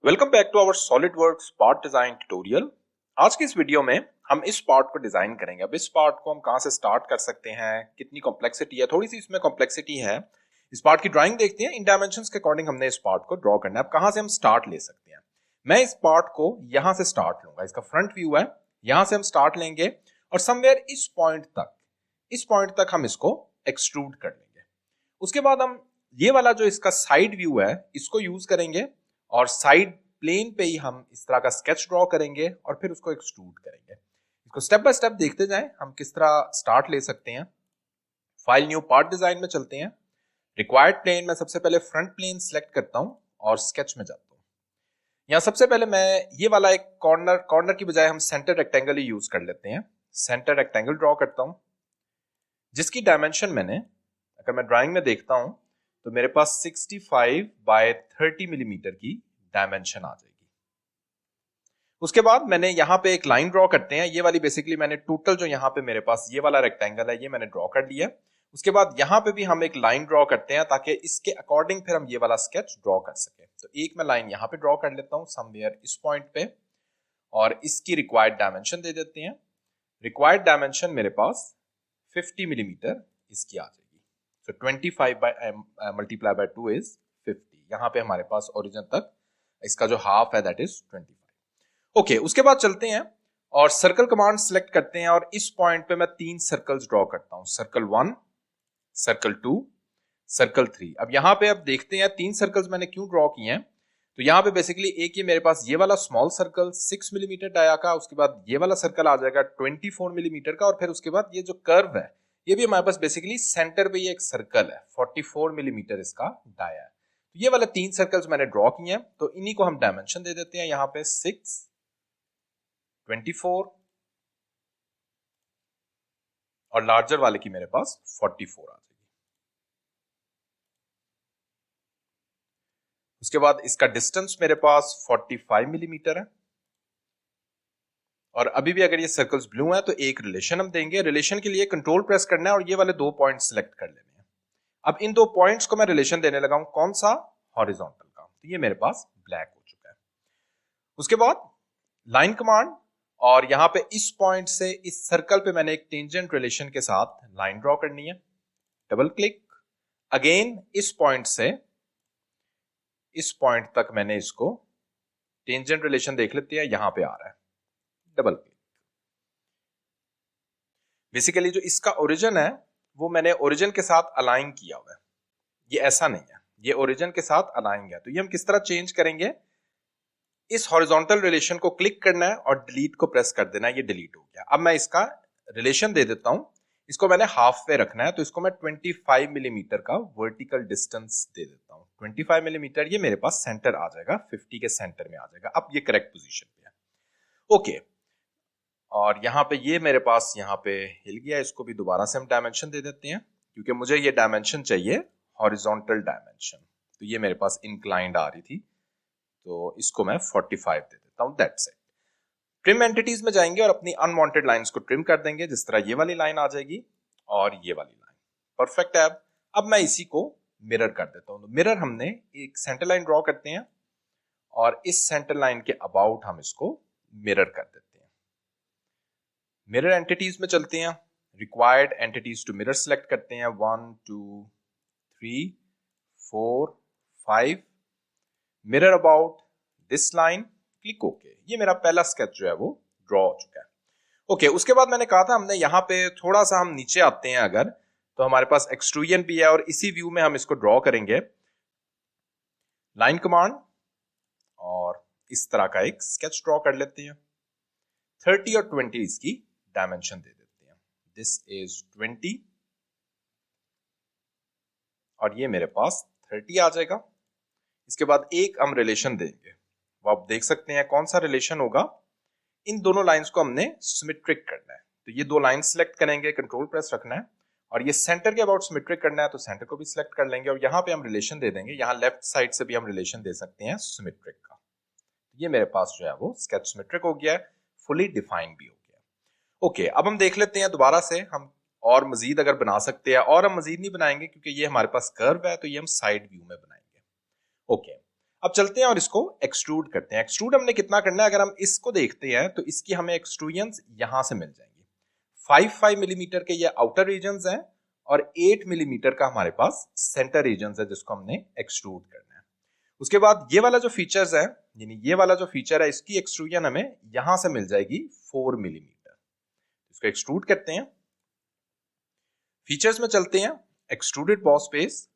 Welcome back to our SolidWorks part design tutorial. आज की इस वीडियो में हम इस पार्ट को डिजाइन करेंगे। अब इस पार्ट को हम कहां से स्टार्ट कर सकते हैं, कितनी कॉम्प्लेक्सिटी है, थोड़ी सी इसमें कॉम्प्लेक्सिटी है। इस पार्ट की ड्राइंग देखते हैं। इन डायमेंशंस के अकॉर्डिंग हमने इस पार्ट को ड्रॉ करना है। अब कहां से हम स्टार्ट ले सकते हैं। मैं इस पार्ट को यहां से स्टार्ट लूंगा। इसका फ्रंट व्यू है, यहां से हम स्टार्ट लेंगे और समवेयर इस पॉइंट तक हम इसको एक्सट्रूड कर लेंगे। उसके बाद हम ये वाला जो इसका साइड व्यू है इसको यूज करेंगे और साइड प्लेन पे ही हम इस तरह का स्केच ड्रॉ करेंगे और फिर उसको एक्सट्रूड करेंगे। इसको स्टेप बाय स्टेप देखते जाएं हम किस तरह स्टार्ट ले सकते हैं। फाइल न्यू पार्ट डिजाइन में चलते हैं। रिक्वायर्ड प्लेन में सबसे पहले फ्रंट प्लेन सिलेक्ट करता हूं और स्केच में जाता हूं। यहां सबसे पहले मैं ये वाला एक कॉर्नर की बजाय हम सेंटर रेक्टेंगल ही यूज कर लेते हैं। सेंटर रेक्टेंगल ड्रॉ करता हूं जिसकी डायमेंशन मैंने, अगर मैं ड्राइंग में देखता हूं तो मेरे पास 65 बाय 30 मिलीमीटर की डायमेंशन आ जाएगी। उसके बाद मैंने यहां पे एक लाइन ड्रॉ करते हैं। ये वाली बेसिकली मैंने टोटल जो यहां पे मेरे पास ये वाला रेक्टेंगल है ये मैंने ड्रॉ कर लिया। उसके बाद यहां पे भी हम एक लाइन ड्रॉ करते हैं ताकि इसके अकॉर्डिंग फिर हम ये वाला स्केच ड्रॉ कर सके। तो एक मैं लाइन यहां पे ड्रॉ कर लेता हूं समवेयर इस पॉइंट पे और इसकी रिक्वायर्ड डायमेंशन दे देते हैं। रिक्वायर्ड डायमेंशन मेरे पास 50 मिलीमीटर इसकी आ जाएगी। So 25 by multiply by 2 is 50। यहां पे हमारे पास ओरिजिन तक इसका जो हाफ है दैट इज 25। ओके, उसके बाद चलते हैं और सर्कल कमांड सिलेक्ट करते हैं और इस पॉइंट पे मैं 3 सर्कल्स ड्रॉ करता हूं। Circle 1, circle 2, circle 3। अब यहां पे अब देखते हैं 3 सर्कल्स मैंने क्यों ड्रॉ किए हैं। तो यहां पे बेसिकली एक ये मेरे पास ये वाला स्मॉल सर्कल 6 मिलीमीटर डाया का, उसके बाद ये वाला सर्कल आ जाएगा 24 मिलीमीटर का और फिर उसके बाद ये जो कर्व है ये भी हमारे पास बेसिकली सेंटर पे ये एक सर्कल है 44 मिलीमीटर इसका डाया है। तो ये वाले 3 सर्कल्स मैंने ड्रॉ किए हैं तो इन्हीं को हम डायमेंशन दे देते हैं। यहां पे 6, 24 और लार्जर वाले की मेरे पास 44 आ जाएगी। उसके बाद इसका डिस्टेंस मेरे पास 45 मिलीमीटर है और अभी भी अगर ये सर्कल्स ब्लू हैं तो एक रिलेशन हम देंगे। रिलेशन के लिए कंट्रोल प्रेस करना है और ये वाले 2 पॉइंट सिलेक्ट कर लेने हैं। अब इन 2 पॉइंट्स को मैं रिलेशन देने लगा हूं, कौन सा, हॉरिजॉन्टल का। तो ये मेरे पास ब्लैक हो चुका है। उसके बाद लाइन कमांड और यहां पे इस पॉइंट से इस सर्कल पे मैंने एक टेंजेंट रिलेशन के साथ लाइन ड्रॉ करनी है। डबल क्लिक, अगेन इस पॉइंट से इस पॉइंट तक मैंने इसको टेंजेंट रिलेशन देख लेते हैं, यहां पे आ रहा है। Double click. बेसिकली जो इसका ओरिजिन है वो मैंने ओरिजिन के साथ अलाइन किया हुआ है। ये ऐसा नहीं है, ये ओरिजिन के साथ अलाइन है। तो ये हम किस तरह चेंज करेंगे, इस हॉरिजॉन्टल रिलेशन को क्लिक करना है और डिलीट को प्रेस कर देना है। ये डिलीट हो गया। अब मैं इसका रिलेशन दे देता हूं। इसको मैंने हाफ पे रखना है तो इसको मैं 25 मिलीमीटर का वर्टिकल डिस्टेंस दे देता हूं। 25 मिलीमीटर ये मेरे पास सेंटर आ जाएगा, 50 के सेंटर में आ जाएगा। अब ये करेक्ट पोजीशन पे है। ओके, और यहां पे ये मेरे पास यहां पे हिल गया। इसको भी दोबारा से हम डायमेंशन दे देते हैं क्योंकि मुझे ये डायमेंशन चाहिए हॉरिजॉन्टल डायमेंशन। तो ये मेरे पास इंक्लाइंड आ रही थी तो इसको मैं 45 दे देता हूं। That's it. ट्रिम एंटिटीज में जाएंगे और अपनी अनवांटेड लाइंस को ट्रिम कर देंगे। जिस तरह ये वाली लाइन आ जाएगी और ये वाली लाइन परफेक्ट है। अब मैं इसी को मिरर कर देता हूं। तो मिरर हमने एक सेंटर लाइन ड्रॉ करते हैं और इस सेंटर लाइन के अबाउट हम इसको मिरर कर देते हैं। मिरर एंटिटीज में चलते हैं। Required entities to mirror select करते हैं। 1, 2, 3, 4, 5। Mirror about this line, click okay. ये मेरा पहला स्केच जो है वो ड्रॉ हो चुका है। ओके, उसके बाद मैंने कहा था हमने यहां पे थोड़ा सा हम नीचे आते हैं अगर, तो हमारे पास एक्सट्रूजन भी है और इसी व्यू में हम इसको ड्रॉ करेंगे। लाइन कमांड और इस तरह का एक स्केच ड्रॉ कर लेते हैं। 30 और 20 इसकी डायमेंशन दे देते हैं। दिस इज 20 और ये मेरे पास 30 आ जाएगा। इसके बाद एक हम रिलेशन देंगे, वो आप देख सकते हैं कौन सा रिलेशन होगा। इन दोनों लाइंस को हमने सिमेट्रिक करना है तो ये 2 लाइन सिलेक्ट करेंगे, कंट्रोल प्रेस रखना है और ये सेंटर के अबाउट सिमेट्रिक करना है तो सेंटर को भी सिलेक्ट कर लेंगे और यहां पे हम रिलेशन दे देंगे। यहां लेफ्ट साइड से भी हम रिलेशन दे सकते हैं सिमेट्रिक का। ये मेरे पास जो है वो स्केच सिमेट्रिक हो गया है, फुली डिफाइंड भी हो गया। ओके, अब हम देख लेते हैं दोबारा से हम और मजीद अगर बना सकते हैं, और हम मजीद नहीं बनाएंगे क्योंकि ये हमारे पास कर्व है तो ये हम साइड व्यू में बनाएंगे। ओके, अब चलते हैं और इसको एक्सट्रूड करते हैं। एक्सट्रूड हमने कितना करना है, अगर हम इसको देखते हैं तो इसकी हमें एक्सट्रूजन्स यहां से मिल जाएंगे। 5 मिलीमीटर के ये आउटर रीजन्स हैं और 8 मिलीमीटर का हमारे पास सेंटर रीजन्स है जिसको हमने एक्सट्रूड करना है। उसके बाद ये वाला जो फीचर्स है, यानी ये वाला जो फीचर है, इसकी एक्सट्रूजन हमें यहां से मिल जाएगी 4 मिलीमीटर। इसको एक्सट्रूड करते हैं। फीचर्स में चलते हैं, एक्सट्रूडेड बॉस बेस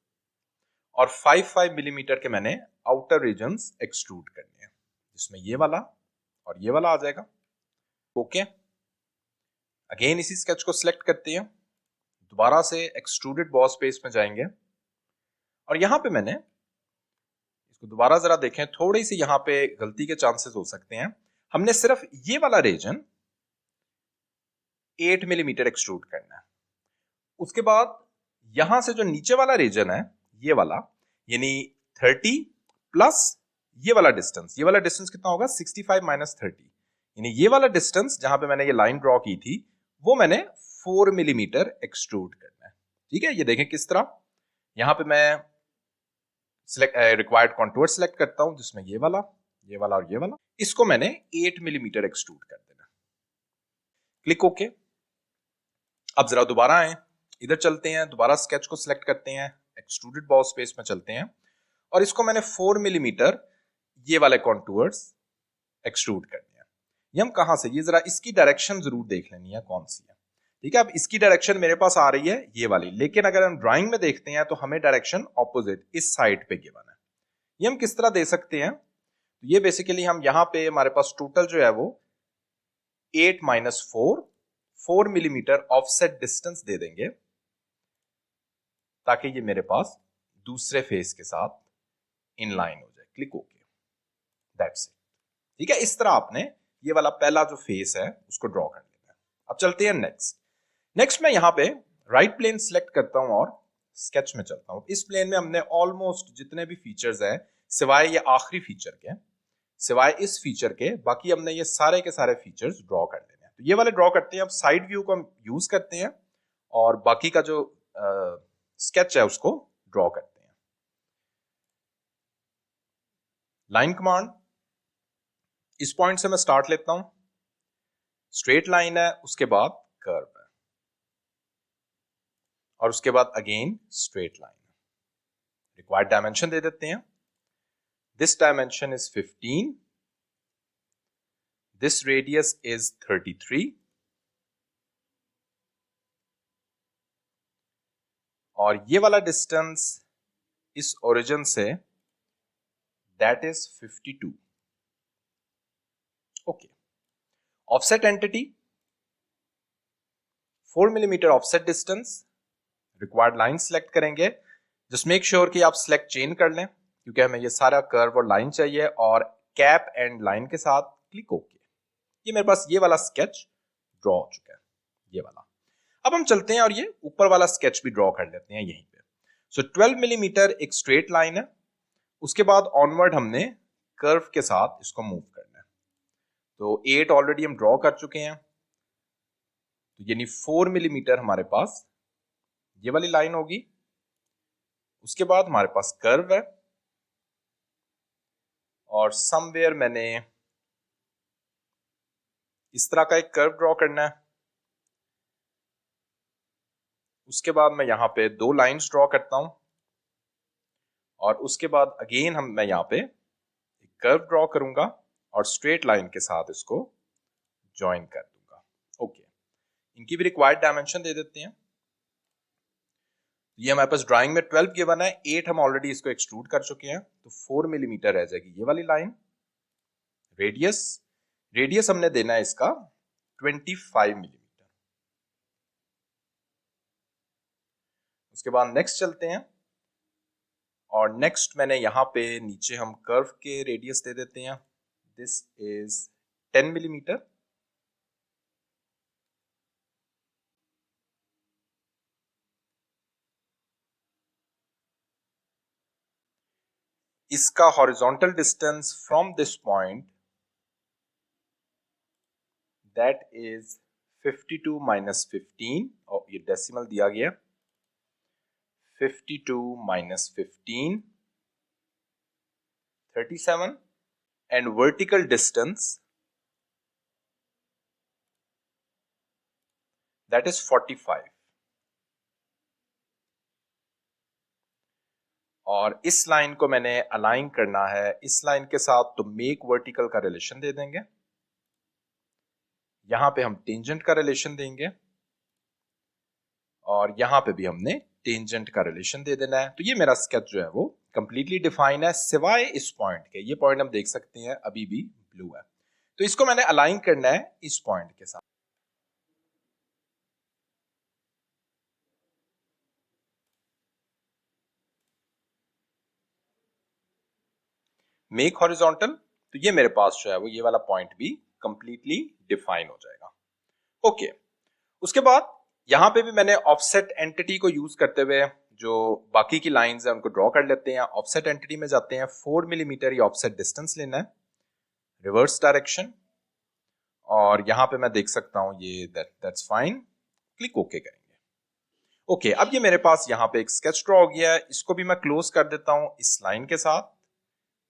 और 5 मिलीमीटर के मैंने आउटर रीजन्स एक्सट्रूड करने हैं, जिसमें ये वाला और ये वाला आ जाएगा। ओके, अगेन इसी स्केच को सिलेक्ट करते हैं, दोबारा से एक्सट्रूडेड बॉस बेस में जाएंगे और यहां पे मैंने इसको दोबारा जरा देखें, थोड़ी सी यहां पे गलती के चांसेस हो सकते हैं। हमने सिर्फ ये वाला रीजन 8 मिलीमीटर एक्सट्रूड करना है। उसके बाद यहां से जो नीचे वाला रीजन है, ये वाला, यानी 30 प्लस ये वाला डिस्टेंस, ये वाला डिस्टेंस कितना होगा 65 माइनस 30, यानी ये वाला डिस्टेंस जहां पे मैंने ये लाइन ड्रॉ की थी वो मैंने 4 मिलीमीटर एक्सट्रूड करना है। ठीक है, ये देखें किस तरह, यहां पे मैं रिक्वायर्ड कॉन्टूर सिलेक्ट करता हूं जिसमें ये वाला और ये वाला, इसको मैंने 8 मिलीमीटर एक्सट्रूड कर देना। Click okay. अब जरा दोबारा आए, इधर चलते हैं, दोबारा स्केच को सिलेक्ट करते हैं, एक्सट्रूडेड बॉस स्पेस में चलते हैं और इसको मैंने 4 मिलीमीटर ये वाले कॉन्टूर्स एक्सट्रूड करने हैं। ये हम कहां से, ये जरा इसकी डायरेक्शन जरूर देख लेनी है कौन सी है। ठीक है, अब इसकी डायरेक्शन मेरे पास आ रही है ये वाली, लेकिन अगर हम ड्राइंग में देखते हैं तो हमें डायरेक्शन ऑपोजिट इस साइड पे गिवन है। ये हम किस तरह दे सकते हैं, तो ये बेसिकली हम यहां पे हमारे पास टोटल जो है वो 8 माइनस 4 मिलीमीटर ऑफसेट डिस्टेंस दे देंगे ताकि ये मेरे पास दूसरे फेस के साथ इन लाइन हो जाए। Click okay, that's it. ठीक है, इस तरह आपने ये वाला पहला जो फेस है उसको ड्रॉ कर लेना है। अब चलते हैं नेक्स्ट मैं यहां पे राइट प्लेन सिलेक्ट करता हूं और स्केच में चलता हूं। इस प्लेन में हमने ऑलमोस्ट जितने भी फीचर्स हैं, सिवाय ये आखिरी फीचर के, सिवाय इस फीचर के, बाकी हमने ये सारे के सारे फीचर्स ड्रॉ कर लेने हैं। तो ये वाले ड्रॉ करते हैं। अब साइड व्यू को हम यूज करते हैं और बाकी का जो स्केच है उसको ड्रॉ करते हैं। लाइन कमांड, इस पॉइंट से मैं स्टार्ट लेता हूं, स्ट्रेट लाइन है, उसके बाद कर्व है और उसके बाद अगेन स्ट्रेट लाइन है। रिक्वायर्ड डायमेंशन दे देते हैं, this dimension is 15, this radius is 33 और ये वाला डिस्टेंस इस origin say that is 52। Okay, offset entity 4 millimetre offset distance, required line select करेंगे। जस्ट मेक श्योर कि आप सिलेक्ट चेन कर लें क्योंकि हमें ये सारा कर्व और लाइन चाहिए और कैप एंड लाइन के साथ। Click okay. ये मेरे पास ये वाला स्केच ड्रॉ हो चुका है, ये वाला। अब हम चलते हैं और ये ऊपर वाला स्केच भी ड्रॉ कर लेते हैं यहीं पे। सो 12 मिलीमीटर एक स्ट्रेट लाइन है, उसके बाद ऑनवर्ड हमने कर्व के साथ इसको मूव करना है। तो 8 ऑलरेडी हम ड्रॉ कर चुके हैं, तो यानी 4 मिलीमीटर हमारे पास ये वाली लाइन होगी। उसके बाद हमारे पास कर्व है और समवेयर मैंने इस तरह का एक कर्व ड्रॉ करना है। उसके बाद मैं यहां पे 2 लाइंस ड्रॉ करता हूं और उसके बाद अगेन मैं यहां पे एक कर्व ड्रॉ करूंगा और स्ट्रेट लाइन के साथ इसको ज्वाइन कर दूंगा। ओके, इनकी भी रिक्वायर्ड डायमेंशन दे देते हैं। ये हमारे पास ड्राइंग में 12 गिवन है, 8 हम ऑलरेडी इसको एक्सट्रूड कर चुके हैं, तो 4 मिलीमीटर रह जाएगी ये वाली लाइन। रेडियस हमने देना है इसका 25 मिलीमीटर। उसके बाद नेक्स्ट चलते हैं और नेक्स्ट मैंने यहां पे नीचे हम कर्व के रेडियस दे देते हैं, दिस इज 10 मिलीमीटर। इसका horizontal distance from this point that is 52 minus 15 और ये डेसिमल दिया गया, 52 minus 15 37 and vertical distance that is 45. और इस लाइन को मैंने अलाइन करना है इस लाइन के साथ, तो मेक वर्टिकल का रिलेशन दे देंगे। यहां पे हम टेंजेंट का रिलेशन देंगे और यहां पे भी हमने टेंजेंट का रिलेशन दे देना है। तो ये मेरा स्केच जो है वो कंप्लीटली डिफाइन है, सिवाय इस पॉइंट के। ये पॉइंट हम देख सकते हैं अभी भी ब्लू है, तो इसको मैंने अलाइन करना है इस पॉइंट के साथ। मेक हॉरिजॉन्टल, तो ये मेरे पास जो है वो ये वाला पॉइंट भी कंप्लीटली डिफाइन हो जाएगा। ओके, उसके बाद यहां पे भी मैंने ऑफसेट एंटिटी को यूज करते हुए जो बाकी की लाइंस है उनको ड्रॉ कर लेते हैं। ऑफसेट एंटिटी में जाते हैं, 4 मिलीमीटर ये ऑफसेट डिस्टेंस लेना है, रिवर्स डायरेक्शन, और यहां पे मैं देख सकता हूं ये दैट्स फाइन, क्लिक ओके करेंगे। ओके, अब ये मेरे पास यहां पे एक स्केच ड्रॉ हो गया है, इसको भी मैं क्लोज कर देता हूं इस लाइन के साथ।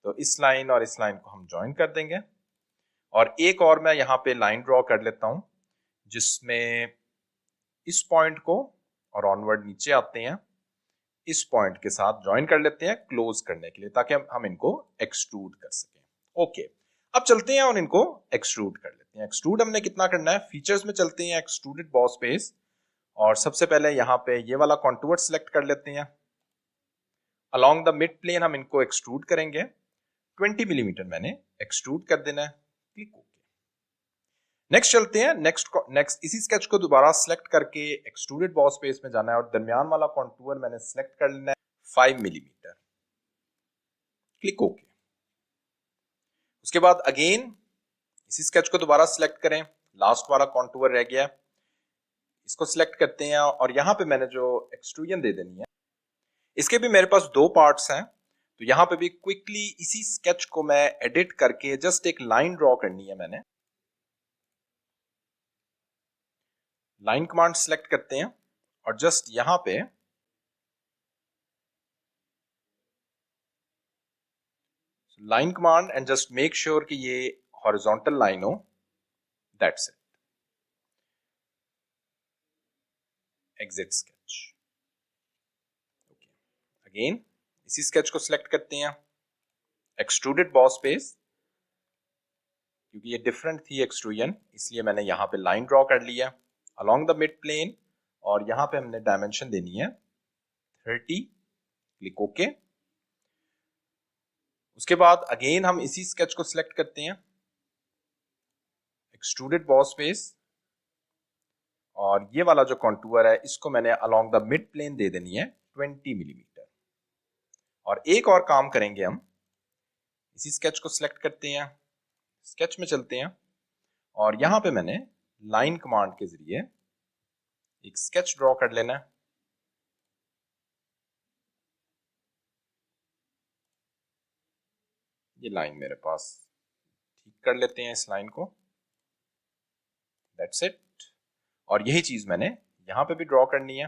तो इस लाइन और इस लाइन को हम ज्वाइन कर देंगे, और एक और मैं यहां पे लाइन ड्रॉ कर लेता हूं जिसमें इस पॉइंट को और ऑनवर्ड नीचे आते हैं, इस पॉइंट के साथ ज्वाइन कर लेते हैं क्लोज करने के लिए, ताकि हम इनको एक्सट्रूड कर सकें। ओके, अब चलते हैं और इनको एक्सट्रूड कर लेते हैं। एक्सट्रूड हमने कितना करना है, फीचर्स में चलते हैं, एक्सट्रूडेड बॉस बेस, और सबसे पहले यहां पे ये वाला कॉन्टूर सेलेक्ट कर लेते हैं। अलोंग द मिड प्लेन हम इनको एक्सट्रूड करेंगे, 20 मिलीमीटर मैंने एक्सट्रूड कर देना है, क्लिक ओके। नेक्स्ट चलते हैं, नेक्स्ट इसी स्केच को दोबारा सिलेक्ट करके एक्सट्रूडेड बॉस बेस में जाना है, और दरमियान वाला कॉन्टूर मैंने सिलेक्ट कर लेना है 5 मिलीमीटर, क्लिक ओके। उसके बाद अगेन इसी स्केच को दोबारा सिलेक्ट करें, लास्ट वाला कॉन्टूर रह गया, इसको सिलेक्ट करते हैं, और यहां पे मैंने जो एक्सट्रूजन दे देनी है, इसके भी मेरे पास दो पार्ट्स हैं, तो यहां पे भी क्विकली इसी स्केच को मैं एडिट करके जस्ट एक लाइन ड्रॉ करनी है। मैंने लाइन कमांड सिलेक्ट करते हैं और जस्ट यहां पे line command and just make sure कि ये हॉरिजॉन्टल लाइन हो, that's it, exit sketch. Okay, again इसी स्केच को सिलेक्ट करते हैं, एक्सट्रूडेड बॉस बेस, क्योंकि ये डिफरेंट थी एक्सट्रूजन इसलिए मैंने यहां पे लाइन ड्रॉ कर लिया अलोंग द मिड प्लेन, और यहां पे हमने डायमेंशन देनी है 30, क्लिक ओके। उसके बाद अगेन हम इसी स्केच को सिलेक्ट करते हैं, एक्सट्रूडेड बॉस बेस, और ये वाला जो कॉन्टूर है इसको मैंने अलोंग द मिड प्लेन दे देनी है 20 मिलीमीटर। और एक और काम करेंगे हम, इसी स्केच को सिलेक्ट करते हैं, स्केच में चलते हैं, और यहां पे मैंने लाइन कमांड के जरिए एक स्केच ड्रॉ कर लेना है। ये लाइन मेरे पास, ठीक कर लेते हैं इस लाइन को, दैट्स इट। और यही चीज मैंने यहां पे भी ड्रॉ करनी है,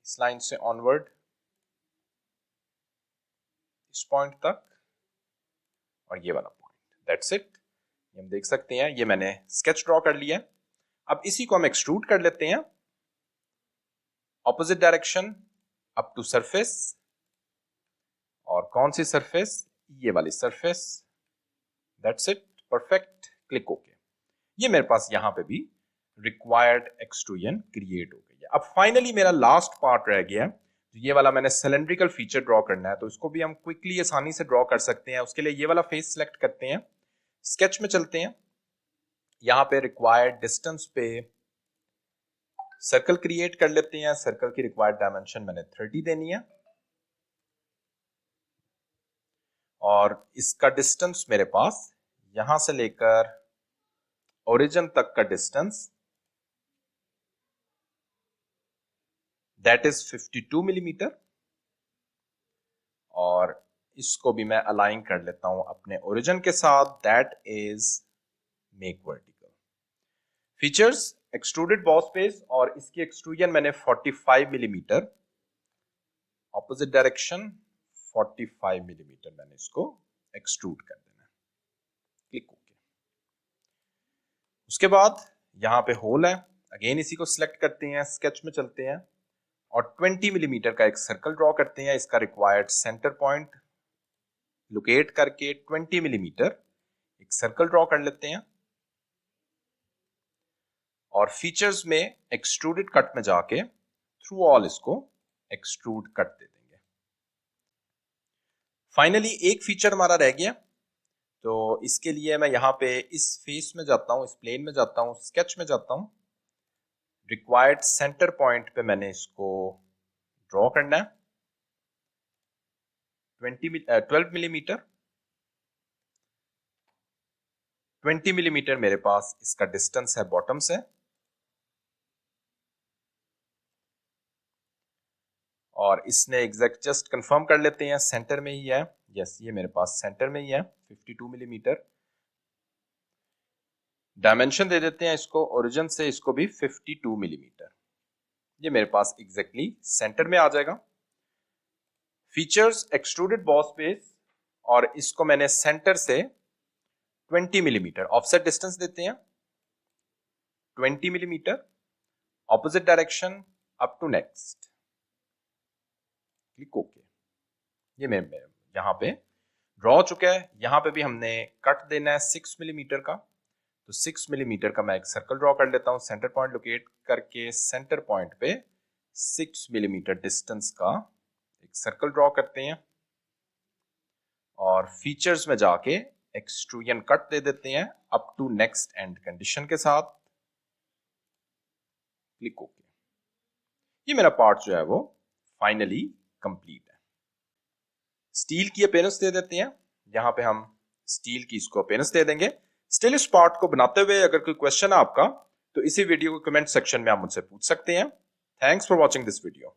इस लाइन से ऑनवर्ड इस पॉइंट तक, और ये वाला पॉइंट, दैट्स इट। हम देख सकते हैं ये मैंने स्केच ड्रॉ कर लिया है। अब इसी को हम एक्सट्रूड कर लेते हैं, opposite direction up to surface, और कौन सी सरफेस, ये वाली surface, that's it, perfect, click okay. ये मेरे पास यहां पे भी रिक्वायर्ड एक्सट्रूजन क्रिएट हो गई है। अब फाइनली मेरा लास्ट पार्ट रह गया, ये वाला मैंने सिलेंड्रिकल फीचर ड्रॉ करना है, तो इसको भी हम क्विकली आसानी से ड्रॉ कर सकते हैं। उसके लिए ये वाला फेस सिलेक्ट करते हैं, स्केच में चलते हैं, यहां पे रिक्वायर्ड डिस्टेंस पे सर्कल क्रिएट कर लेते हैं। सर्कल की रिक्वायर्ड डायमेंशन मैंने 30 देनी है, और इसका डिस्टेंस मेरे पास यहां से लेकर ओरिजिन तक का डिस्टेंस दैट इज 52 मिलीमीटर, और इसको भी मैं अलाइन कर लेता हूं अपने ओरिजिन के साथ, that is make vertical. Features, extruded boss base, और इसकी एक्सट्रूजन मैंने 45 मिलीमीटर, ऑपोजिट डायरेक्शन 45 मिलीमीटर मैंने इसको एक्सट्रूड कर देना है, क्लिक ओके। उसके बाद यहां पे होल है, अगेन इसी को सिलेक्ट करते हैं, स्केच में चलते हैं और 20 मिलीमीटर का एक सर्कल ड्रॉ करते हैं। इसका रिक्वायर्ड सेंटर पॉइंट लोकेट करके 20 मिलीमीटर एक सर्कल ड्रॉ कर लेते हैं और फीचर्स में एक्सट्रूडेड कट में जाके थ्रू ऑल इसको एक्सट्रूड कट दे देंगे। फाइनली एक फीचर हमारा रह गया, तो इसके लिए मैं यहां पे इस फेस में जाता हूं, इस प्लेन में जाता हूं, स्केच में जाता हूं, रिक्वायर्ड सेंटर पॉइंट पे मैंने इसको ड्रॉ करना है 12 मिलीमीटर। 20 मिलीमीटर मेरे पास इसका डिस्टेंस है बॉटम से और इसने एग्जैक्ट जस्ट कंफर्म कर लेते हैं सेंटर में ही है। यस, ये मेरे पास सेंटर में ही है 52 मिलीमीटर। डायमेंशन दे देते हैं इसको ओरिजिन से, इसको भी 52 मिलीमीटर। ये मेरे पास एग्जैक्टली सेंटर में आ जाएगा। फीचर्स एक्सट्रूडेड बॉस बेस और इसको मैंने सेंटर से 20 मिलीमीटर ऑफसेट डिस्टेंस देते हैं 20 millimetre, opposite direction up to next, click okay. ये मैं यहां पे ड्रॉ हो चुका है। यहां पे भी हमने कट देना है 6 मिलीमीटर का, तो 6 मिलीमीटर का मैं एक सर्कल ड्रॉ कर लेता हूं, सेंटर पॉइंट लोकेट करके सेंटर पॉइंट पे 6 मिलीमीटर डिस्टेंस का एक सर्कल ड्रॉ करते हैं और फीचर्स में जाके एक्सट्रूजन कट दे देते हैं up to next end condition के साथ, क्लिक ओके। ये मेरा पार्ट जो है वो फाइनली कंप्लीट है। स्टील की अपीयरेंस दे देते हैं, यहां पे हम स्टील की इसको अपीयरेंस दे देंगे। स्टिल इस पार्ट को बनाते हुए अगर कोई क्वेश्चन है आपका तो इसी वीडियो को कमेंट सेक्शन में आप मुझसे पूछ सकते हैं। Thanks for watching this video.